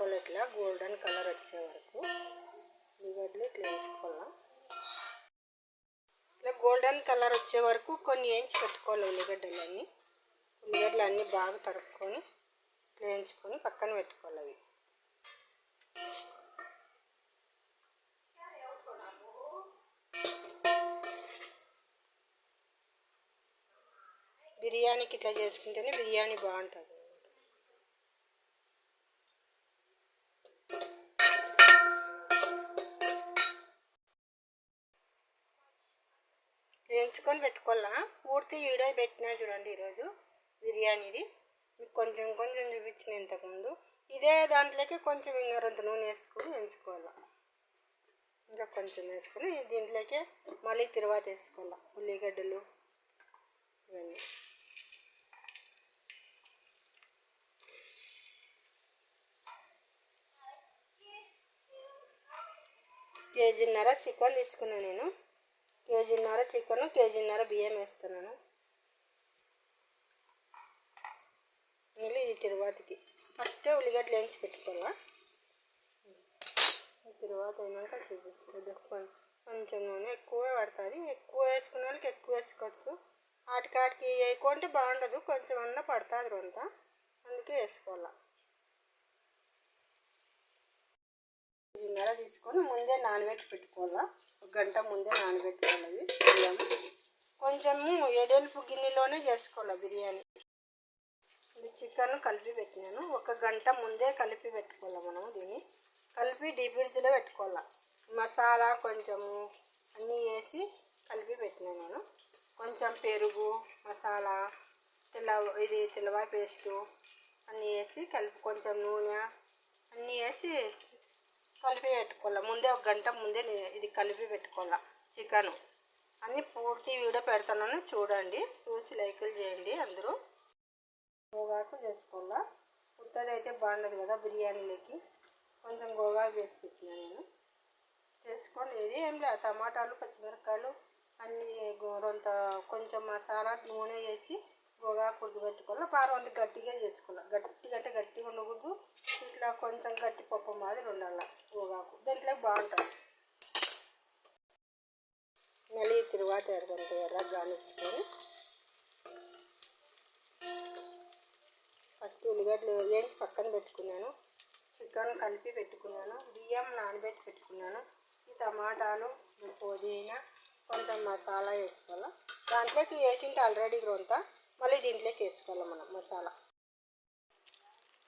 వేయించుకోవాలి. ఇట్లా golden colour వచ్చే వరకు ఉల్లిగడ్డలు ఇట్లా వేయించుకోవాలి. ఇట్లా గోల్డెన్ కలర్ వచ్చే వరకు కొన్ని వేయించి పెట్టుకోవాలి. ఉల్లిగడ్డలు అన్నీ బాగా తరుక్కొని వేయించుకొని పక్కన పెట్టుకోవాలి. అవి బిర్యానీకి ఇట్లా చేసుకుంటేనే బిర్యానీ బాగుంటుంది. వేయించుకొని పెట్టుకోవాలా. పూర్తి వీడియో పెట్టినా చూడండి ఈరోజు బిర్యానీది. మీకు కొంచెం కొంచెం చూపించిన ఇంతకుముందు. ఇదే దాంట్లోకి కొంచెం ఇంగరంత నూనె వేసుకొని వేయించుకోవాలి. ఇంకా కొంచెం వేసుకొని దీంట్లోకి మళ్ళీ తర్వాత వేసుకోవాలి ఉల్లిగడ్డలు ఇవన్నీ. కేజీన్నర చికెన్ తీసుకున్నాను నేను. కేజీన్నర చికెన్, కేజీన్నర బియ్యం వేస్తున్నాను. మళ్ళీ ఇది తిరువాతికి ఫస్ట్ ఉల్లిగడ్డలు వేయించి పెట్టుకోవాలా. తిరువాత అయినాక చూపిస్తుంది. కొంచెం నూనె ఎక్కువే పడుతుంది. ఎక్కువ వేసుకునే వాళ్ళకి ఎక్కువ వేసుకోవచ్చు. ఆటికాటికి వేయకుంటే బాగుండదు. కొంచెం అన్న పడుతుంది రొంత, అందుకే వేసుకోవాలా. కేజీన్నర తీసుకొని ముందే నానబెట్టి పెట్టుకోవాలా. 1 గంట ముందే నానబెట్టుకోవాలి. బియ్యం కొంచెము ఎడల్పు గిన్నెలోనే చేసుకోవాలి బిర్యానీ. ఇది చికెన్ కలిపి పెట్టినాను. 1 గంట ముందే కలిపి పెట్టుకోవాలి. మనము దీన్ని కలిపి డీప్ ఫ్రిడ్జ్లో పెట్టుకోవాలి. మసాలా కొంచెము అన్నీ వేసి కలిపి పెట్టినాను నేను. కొంచెం పెరుగు, మసాలా, తెల్లవాయి పేస్టు అన్నీ వేసి కలిపి, కొంచెం నూనె అన్నీ వేసి కలిపి పెట్టుకోవాలి. ముందే 1 గంట ముందే ఇది కలిపి పెట్టుకోవాలి. చికెను అన్నీ పూర్తి వీడియో పెడతాను చూడండి. చూసి లైకులు చేయండి అందరూ. గోగాకు చేసుకోవాలా. ఉత్తది అయితే బాగుండదు కదా బిర్యానీలోకి. కొంచెం గోగాకు వేసి పెట్టినా నేను. చేసుకొని ఇది ఏం లేదు, టమాటాలు, పచ్చిమిరపకాయలు అన్నీ రొంత కొంచెం మసాలా నూనె వేసి గోగాకు ఉడకబెట్టుకోవాలి. పారవంత గట్టిగా చేసుకోవాలి. గట్టిగా అంటే గట్టిగా ఉండకూడదు. ఇట్లా కొంచెం గట్టి పప్పు మాదిరి ఉండాలి గోగాకు. దాంట్లో బాగుంటుంది. మళ్ళీ తిరువాత కొంత ఎర్రగా గానిచ్చుకొని ఫస్ట్ ఉల్లిగడ్డలు వేయించి పక్కన పెట్టుకున్నాను. చికెన్ కలిపి పెట్టుకున్నాను. బియ్యం నానబెట్టి పెట్టుకున్నాను. ఈ టమాటాలు, పుదీనా, కొంచెం మసాలా వేసుకోవాలి. దాంట్లోకి వేసింటే ఆల్రెడీ రొంత మళ్ళీ దీంట్లోకి వేసుకోవాలి మనం మసాలా.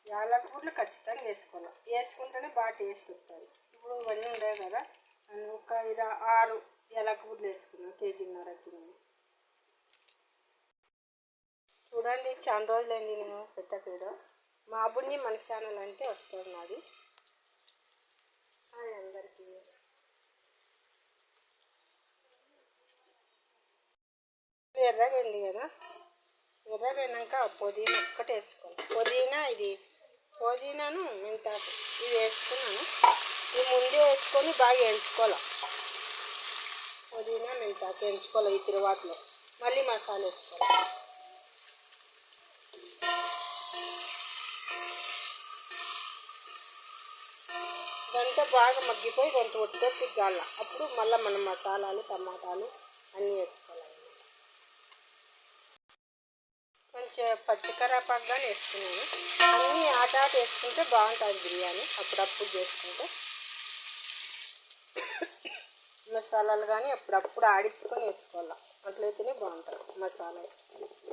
యాలకులు ఖచ్చితంగా వేసుకోవాలి. వేసుకుంటేనే బాగా టేస్ట్ వస్తుంది. ఇప్పుడు ఇవన్నీ ఉన్నాయి కదా, ఒక 6 యాలకులు వేసుకున్నాను కేజీన్నరకి. చూడండి చాలా రోజులైంది నేను పెట్టకూడదు. మా అబ్బుని మన ఛానల్ అంటే వస్తుంది నాది. హాయ్ అందరికీ. ఎర్రగా అయింది కదా, ఎర్రగా అయినాక పుదీనా ఒక్కటి వేసుకోవాలి. పుదీనాను మెంతాకు ఇవి వేసుకున్నాను. ఇవి ముందే వేసుకొని బాగా వేయించుకోవాలి. పుదీనా మెంతాకు వేయించుకోవాలి. ఈ తిరువాతలో మళ్ళీ మసాలా వేసుకోవాలి. ఇదంతా బాగా మగ్గిపోయి కొంత ఉడకగాల. అప్పుడు మళ్ళీ మనం మసాలాలు, టమాటాలు అన్నీ వేసుకోవాలి. కొంచెం పచ్చికరేపాకు కానీ వేసుకున్నాను. అన్నీ ఆటాట వేసుకుంటే బాగుంటుంది బిర్యానీ. అప్పుడప్పుడు చేసుకుంటే మసాలాలు కానీ అప్పుడప్పుడు ఆడించుకొని వేసుకోవాలి. అట్లయితేనే బాగుంటుంది. మసాలా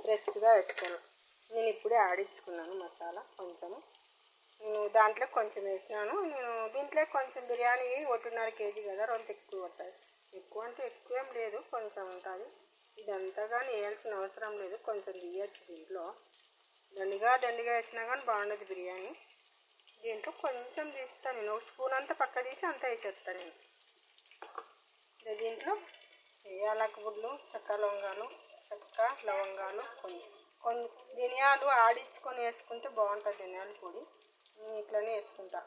ఫ్రెష్గా వేసుకోవాలి. నేను ఇప్పుడే ఆడించుకున్నాను మసాలా కొంచెము. నేను దాంట్లో కొంచెం వేసినాను. నేను దీంట్లో కొంచెం బిర్యానీ 1.5 కేజీ కదా, రొంత ఎక్కువ పడుతుంది. ఎక్కువ అంటే ఎక్కువ ఏం లేదు, కొంచెం ఉంటుంది. ఇదంతా కానీ వేయాల్సిన అవసరం లేదు. కొంచెం తీయచ్చు దీంట్లో. దండిగా వేసినా కానీ బాగుండదు బిర్యానీ. దీంట్లో కొంచెం తీస్తాను నేను. 1 స్పూన్ అంతా పక్క తీసి అంతా వేసేస్తాను నేను. దీంట్లో యాలకుల గుడ్లు, చెక్క లవంగాలు, కొన్ని ధనియాలు ఆడించుకొని వేసుకుంటే బాగుంటుంది. ధనియాల పొడి ఇట్లనే వేసుకుంటా.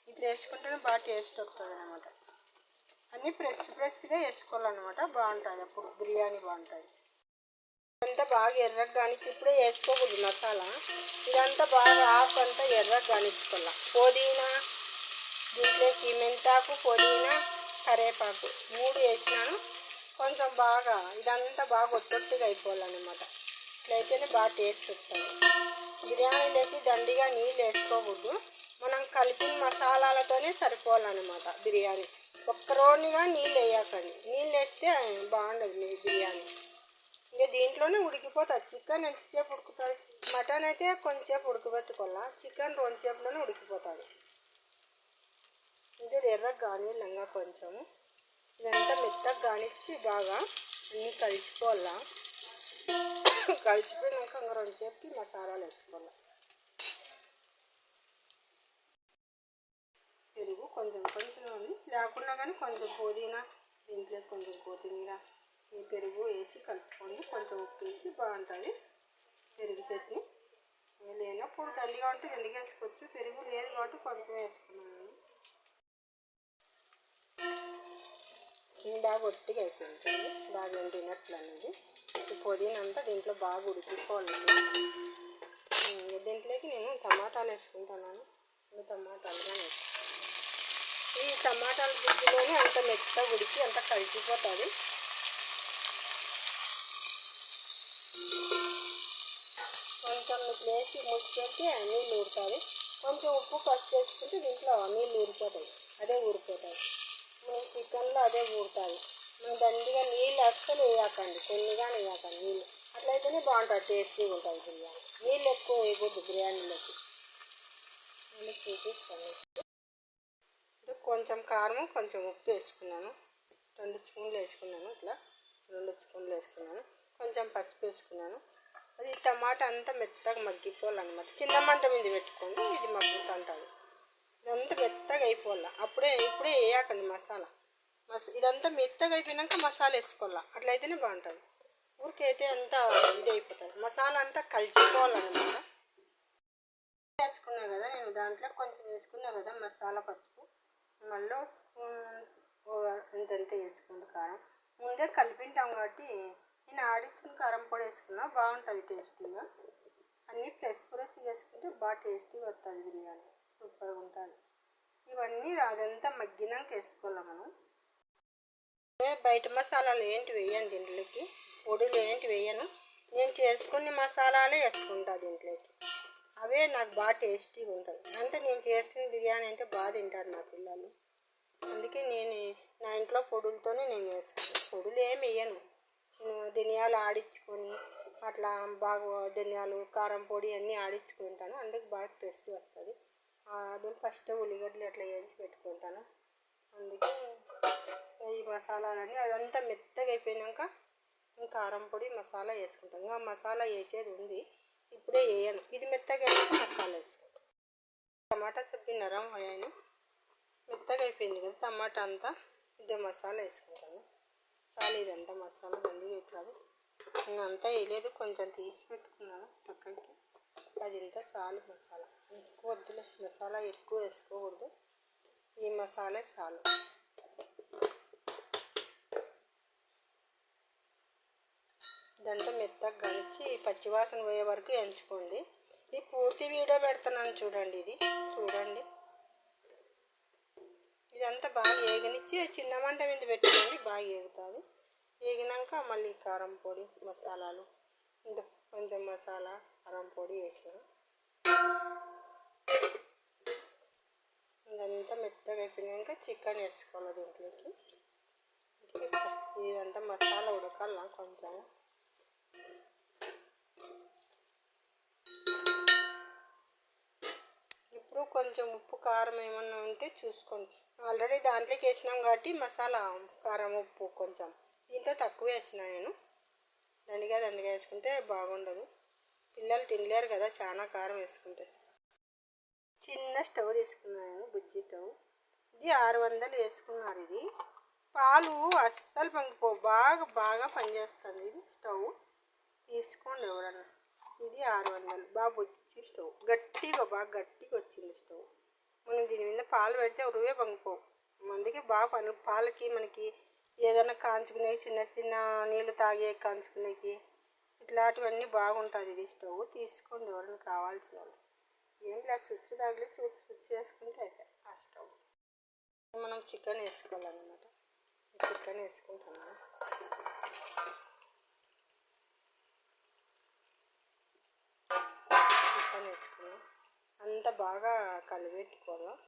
ఇట్లా వేసుకుంటేనే బాగా టేస్ట్ వస్తుంది అన్నమాట. అన్నీ ఫ్రెష్గా వేసుకోవాలన్నమాట. బాగుంటుంది, అప్పుడు బిర్యానీ బాగుంటుంది. ఇదంతా బాగా ఎర్రగా కానిచ్చి ఇప్పుడే వేసుకోకూడదు మసాలా. ఇదంతా బాగా ఆకు అంతా ఎర్రగా కానిచ్చుకోవాలి. పుదీనా, దీంట్లోకి మెంతాకు, పుదీనా, కరివేపాకు 3 వేసినాను. కొంచెం బాగా ఇదంతా బాగా ఒత్తొట్టుగా అయిపోవాలన్నమాట. ఇట్లయితేనే బాగా టేస్ట్ వస్తుంది. బిర్యానీలోకి దండిగా నీళ్ళు వేసుకోకూడదు. మనం కలిపిన మసాలాలతోనే సరిపోవాలన్నమాట బిర్యానీ. ఒక్కరోనిగా నీళ్ళు వేయకండి. నీళ్ళు వేస్తే బాగుండదు మీ బిర్యానీ. ఇంకా దీంట్లోనే ఉడికిపోతుంది. చికెన్ ఎంతసేపు ఉడుకుతుంది? మటన్ అయితే కొంచెంసేపు ఉడకబెట్టుకోవాలా, చికెన్ 2 సేపులోనే ఉడికిపోతుంది. ఇంకా ఎర్రగా కానివ్వంగా కొంచెము ఇదంతా మెత్తగా కానిచ్చి బాగా అన్నీ కలుపుకోవాలా. కలిసిపోయినాక ఇంకా 2 సేపుకి మసాలాలు వేసుకోవాలి. పెరుగు కొంచెం లేకుండా కానీ కొంచెం పుదీనా, దీంట్లో కొంచెం కొత్తిమీర, ఈ పెరుగు వేసి కలుపుకోండి. కొంచెం ఉప్పు వేసి బాగుంటుంది పెరుగు చట్నీ. లేనప్పుడు దండిగా ఉంటే దండిగా వేసుకోవచ్చు. పెరుగు లేదు కాబట్టి కొంచెం వేసుకున్నాను. బాగా ఒట్టిగా అయిపోయింది, బాగా ఎండినట్లు అనేది. ఈ పుదీనా అంతా దీంట్లో బాగా ఉడికిపోవాలి. దీంట్లోకి నేను టమాటాలు వేసుకుంటున్నాను. టమాటాలుగా ఈ టమాటాల గుజ్జులోనే అంత మెత్తగా ఉడికి అంత కలిసిపోతుంది. కొంచెం వేసి ముడిచేస్తే నీళ్ళు ఊరుతుంది. కొంచెం ఉప్పు పసుపు వేసుకుంటే దీంట్లో నీళ్ళు ఊరిపోతాయి, అదే ఊరిపోతుంది. మేము చికెన్లో అదే ఊరుతుంది. మేము దండిగా నీళ్ళు అస్సలు వేయకండి, కొన్నిగా వేయకండి నీళ్ళు. అట్లయితేనే బాగుంటుంది, టేస్టీగా ఉంటుంది బిర్యానీ. నీళ్ళు ఎక్కువ వేయకూడదు బిర్యానీలోకి. నీళ్ళు చూపిస్తాను. కొంచెం కారం, కొంచెం ఉప్పు వేసుకున్నాను. 2 స్పూన్లు వేసుకున్నాను. ఇట్లా 2 స్పూన్లు వేసుకున్నాను. కొంచెం పసుపు వేసుకున్నాను. అది టమాటా అంతా మెత్తగా మగ్గిపోవాలన్నమాట. చిన్న మంట మీద పెట్టుకోండి, ఇది మగ్గుతుంటుంది. ఇదంతా మెత్తగా అయిపోవాలి. ఇప్పుడే వేయకండి మసాలా. ఇదంతా మెత్తగా అయిపోయినాక మసాలా వేసుకోవాలి. అట్లయితేనే బాగుంటుంది. ఊరికైతే అంతా ఇది అయిపోతుంది. మసాలా అంతా కలిసిపోవాలన్నమాట. వేసుకున్నా కదా నేను, దాంట్లో కొంచెం వేసుకున్నా కదా మసాలా పసుపు. మళ్ళీ ఇంతంతా వేసుకోండి. కారం ముందే కలిపింటాం కాబట్టి నేను ఆడించిన కారం పొడి వేసుకున్నా, బాగుంటుంది టేస్టీగా. అన్నీ ఫ్రెష్ వేసుకుంటే బాగా టేస్టీగా వస్తుంది బిర్యానీ, సూపర్గా ఉంటుంది. ఇవన్నీ అదంతా మగ్గినాక వేసుకోవాలి మనం. బయట మసాలాలు ఏంటి వేయండి దీంట్లోకి, పొడులు ఏంటి వేయను. నేను చేసుకునే మసాలాలే వేసుకుంటా దీంట్లోకి. అవే నాకు బాగా టేస్టీగా ఉంటుంది. అంటే నేను చేసిన బిర్యానీ అంటే బాగా తింటారు నా పిల్లలు. అందుకే నేను నా ఇంట్లో పొడులతోనే నేను వేసుకుంటాను. పొడులు ఏమి వేయను. ధనియాలు ఆడించుకొని అట్లా బాగా ధనియాలు, కారం పొడి అన్నీ ఆడించుకుంటాను. అందుకు బాగా టేస్ట్ వస్తుంది. అది ఫస్ట్ ఉల్లిగడ్డలు అట్లా వేయించి పెట్టుకుంటాను. అందుకే ఈ మసాలాలన్నీ అదంతా మెత్తగా అయిపోయినాక కారం పొడి మసాలా వేసుకుంటాను. ఇంకా మసాలా వేసేది ఉంది, ఇప్పుడే వేయను. ఇది మెత్తగా అయినాక మసాలా వేసుకుంటాను. టమాటా సబ్బి నరం అయ్యాను, మెత్తగా అయిపోయింది కదా టమాటా అంతా. ఇదే మసాలా వేసుకుంటాను. చాలా ఇదంతా మసాలా దండిగా అవుతుంది. నేను అంతా వేయలేదు, కొంచెం తీసి పెట్టుకున్నాను పక్కకి. అది ఇంత చాలు మసాలా, ఎక్కువ వద్దులే. మసాలా ఎక్కువ వేసుకోకూడదు, ఈ మసాలా చాలు. ఇదంతా మెత్తగా కనిచ్చి పచ్చివాసన పోయే వరకు ఎంచుకోండి. ఈ పూర్తి వీడియో పెడుతున్నాను చూడండి. ఇది చూడండి. ఇదంతా బాగా వేగనిచ్చి చిన్న మంట మీద పెట్టుకోండి, బాగా వేగుతుంది. వేగినాక మళ్ళీ కారం పొడి మసాలాలు, కొంచెం మసాలా కారం పొడి వేసాను. ఇదంతా మెత్తగా అయిపోయినాక చికెన్ వేసుకోవాలి దీంట్లోకి. ఇదంతా మసాలా ఉడకాల కొంచెం. ఇప్పుడు కొంచెం ఉప్పు కారం ఏమన్నా ఉంటే చూసుకోండి. ఆల్రెడీ దాంట్లోకి వేసినాం కాబట్టి మసాలా కారం ఉప్పు కొంచెం దీంట్లో తక్కువ వేసిన నేను. దండిగా వేసుకుంటే బాగుండదు, పిల్లలు తినలేరు కదా చాలా కారం వేసుకుంటే. చిన్న స్టవ్ తీసుకున్నాను, బుజ్జి స్టవ్. ఇది 600 వేసుకున్నారు. ఇది పాలు అస్సలు పొంగిపోవు, బాగా పనిచేస్తుంది ఇది స్టవ్. తీసుకోండి ఎవరన్నా. ఇది 600, బాగా బుజ్జి స్టవ్. బాగా గట్టిగా వచ్చింది స్టవ్. మనం దీని మీద పాలు పెడితే ఉరువే పొంగిపోవు. అందుకే బాగా పాలకి మనకి ఏదైనా కాంచుకునేవి, చిన్న చిన్న నీళ్ళు తాగే కాంచుకునేవి, ఇట్లాంటివన్నీ బాగుంటుంది. ఇది స్టవ్ తీసుకోండి ఎవరైనా కావాల్సిన వాళ్ళు. ఏం లేదు, స్విచ్ తగిలి స్విచ్ వేసుకుంటే అయిపోయి ఆ స్టవ్. మనం చికెన్ వేసుకోవాలన్నమాట. చికెన్ వేసుకుంటున్నాం. చికెన్ వేసుకున్నాం, అంతా బాగా కలిపెట్టుకోవాలి.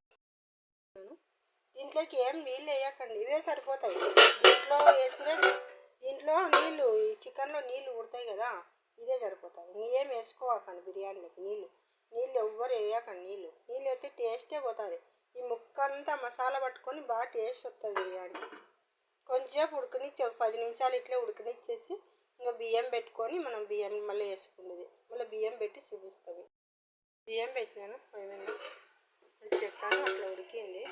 దీంట్లోకి ఏం నీళ్ళు వేయకండి, ఇవే సరిపోతాయి. దీంట్లో వేసినా దీంట్లో నీళ్ళు, ఈ చికెన్లో నీళ్ళు ఉడతాయి కదా, ఇదే సరిపోతుంది. ఏం వేసుకోవాకండి బిర్యానీలోకి నీళ్ళు ఎవ్వరు వేయకండి. నీళ్ళు అయితే టేస్టే పోతుంది. ఈ ముక్క అంతా మసాలా పట్టుకొని బాగా టేస్ట్ వస్తుంది బిర్యానీ. కొంచెంసేపు ఉడకనిచ్చి ఒక 10 నిమిషాలు ఇట్లే ఉడకనిచ్చేసి ఇంకా బియ్యం పెట్టుకొని మనం బియ్యం మళ్ళీ వేసుకునేది. మళ్ళీ బియ్యం పెట్టి చూపిస్తాము. బియ్యం పెట్టినాను ఏమైనా చెప్పాను, అట్లా ఉడికింది.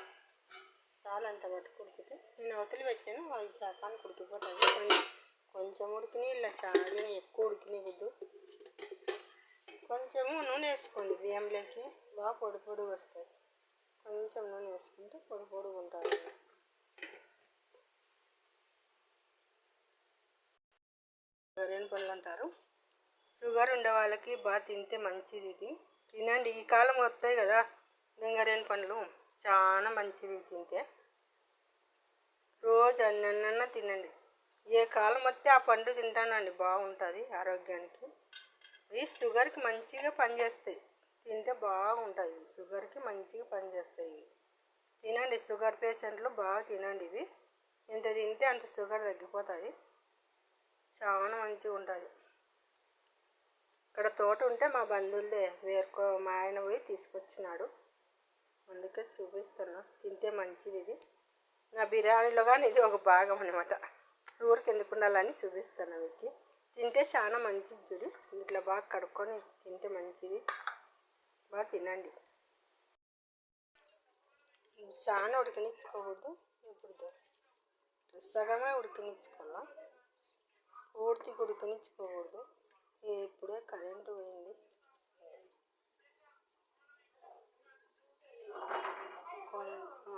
చాలా అంత పట్టుకు ఉడికితే నేను అవతలి పెట్టాను, అది శాఖానికి ఉడికిపోతుంది. కొంచెం ఉడికినాయి, ఇలా చాలా ఎక్కువ ఉడికినాయి. కొంచెము నూనె వేసుకోండి బియ్యంలోకి, బాగా పొడి పొడిగా వస్తాయి. కొంచెం నూనె వేసుకుంటే పొడి పొడిగా ఉంటుంది. గరేణి పళ్ళు అంటారు, షుగర్ ఉండే వాళ్ళకి బాగా తింటే మంచిది. ఇది తినండి, ఈ కాలం వస్తాయి కదా గంగరేణి పండ్లు, చాలా మంచిది తింటే. రోజు అన్న తినండి. ఏ కాలం వస్తే ఆ పండు తింటానండి, బాగుంటుంది ఆరోగ్యానికి. ఇవి షుగర్కి మంచిగా పనిచేస్తాయి, తింటే బాగుంటాయి. షుగర్కి మంచిగా పనిచేస్తాయి. తినండి, షుగర్ పేషెంట్లు బాగా తినండి. ఇవి ఎంత తింటే అంత షుగర్ తగ్గిపోతుంది, చాలా మంచిగా ఉంటుంది. ఇక్కడ తోట ఉంటే మా బంధువులే మా ఆయన పోయి తీసుకొచ్చినాడు, అందుకే చూపిస్తున్నా. తింటే మంచిది ఇది. నా బిర్యానీలో కానీ ఇది ఒక భాగం అనమాట. ఊరికి ఎందుకు ఉండాలని చూపిస్తాను మీకు. తింటే చాలా మంచిది. చూడు, ఇట్లా బాగా కడుక్కొని తింటే మంచిది. బాగా తినండి. చాలా ఉడకనిచ్చుకోకూడదు, ఇప్పుడు సగమే ఉడకనిచ్చుకోవాలా, పూర్తిగా ఉడకనిచ్చుకోకూడదు. ఇప్పుడే కరెంటు పోయింది.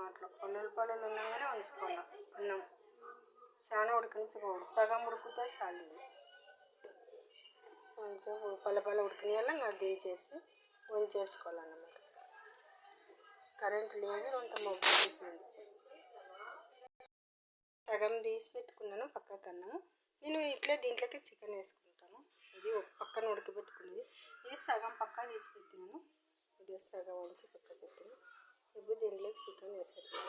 అట్లా పల్లెలు ఉన్నాగానే ఉంచుకోవాలి అన్నం. చాలా ఉడకనిచ్చుకోకూడదు, సగం ఉడికితే చాలు. కొంచెం పల్లె ఉడికినాయాల ఇంకా దించేసి వంచేసుకోవాలన్నమాట. కరెంటు లేదు, అంత మబ్బు అయిపోయింది. సగం తీసి పెట్టుకున్నాను పక్కకు అన్నము. నేను ఇట్లే దీంట్లోకి చికెన్ వేసుకుంటాను. ఇది ఒక పక్కన ఉడకబెట్టుకునేది, ఇది సగం పక్క తీసి పెట్టినాను. ఇది సగం వంచి పక్క పెట్టాను. ఇప్పుడు దీంట్లోకి చికెన్ వేసేస్తాను.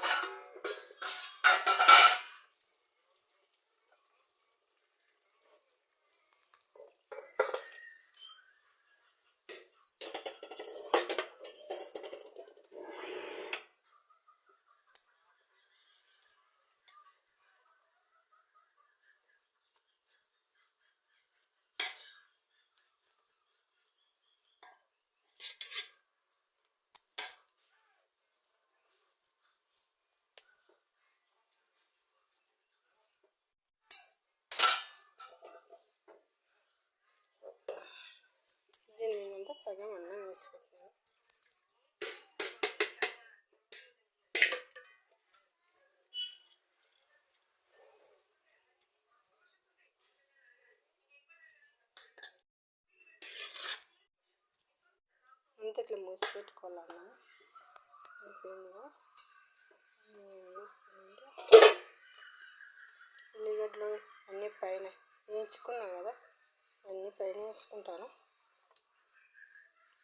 దీని మీద సగం అన్నం వేసి పెట్టినాను. అంత ఇట్లా మూసి పెట్టుకోవాలన్నా. ఉల్లిగడ్డలు అన్నీ పైన వేయించుకున్నా కదా, అన్నీ పైన వేసుకుంటాను.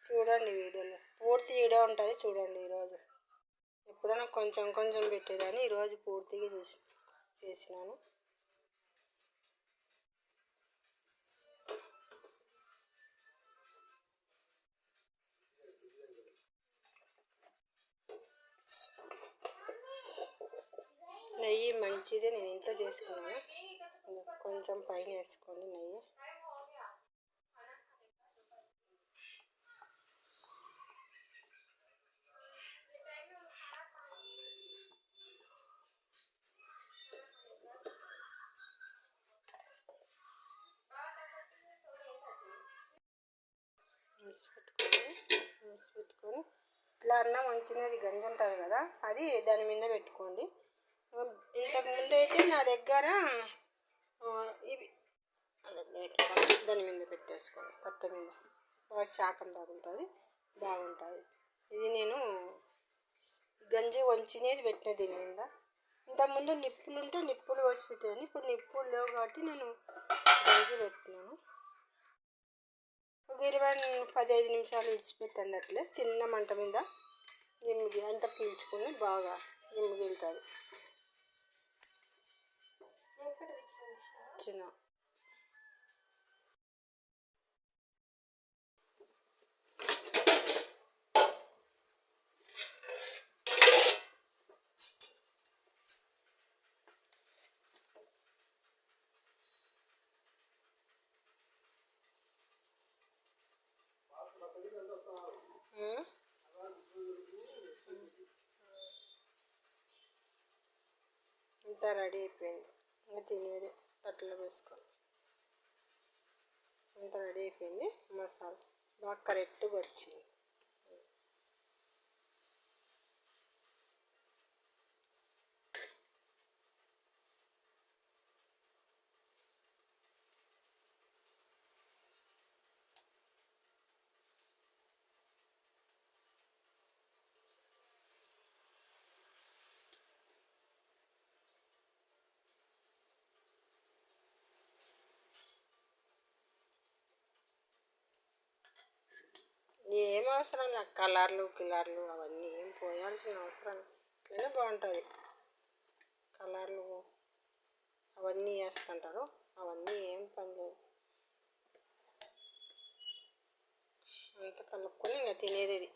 చూడండి వీడియోలో పూర్తి వీడియో ఉంటుంది, చూడండి. ఈరోజు ఎప్పుడైనా కొంచెం కొంచెం పెట్టేదాన్ని, ఈరోజు పూర్తిగా చేసినాను. నెయ్యి మంచిదే, నేను ఇంట్లో చేసుకున్నాను. కొంచెం పైన వేసుకోండి నెయ్యి. పెట్టుకొని ఇట్లా అన్నం వంచినది గంజి ఉంటుంది కదా, అది దాని మీద పెట్టుకోండి. ఇంతకుముందు అయితే నా దగ్గర ఇవి అందులో పెట్టుకొని దాని మీద పెట్టేసుకోండి. తట్ట మీద బాగా శాఖం తగులుతుంది, బాగుంటుంది. ఇది నేను గంజి వంచినది పెట్టిన దీని మీద. ఇంతకుముందు నిప్పులు ఉంటే నిప్పులు వచ్చి పెట్టాను. ఇప్పుడు నిప్పులు లేవు కాబట్టి నేను గంజి పెట్టినాను. ఒక 15 నిమిషాలు విడిచిపెట్టండి. అట్లే చిన్న మంట మీద ఎమ్మిగి అంతా పీల్చుకొని బాగా ఎమ్మిగిలుతుంది. చిన్న ఇంత రెడీ అయిపోయింది. ఇంకా తినేది తట్టలో వేసుకోవాలి. ఇంత రెడీ అయిపోయింది. మసాలా బాగా కరెక్ట్గా వచ్చింది. ఏం అవసరం లేదు, కలర్లు అవన్నీ ఏం పోయాల్సిన అవసరం. ఇట్లనే బాగుంటుంది. కలర్లు అవన్నీ వేసుకుంటారు, అవన్నీ ఏం పని లేదు. అంత కలుపుకొని ఇంకా తినేది ఇది.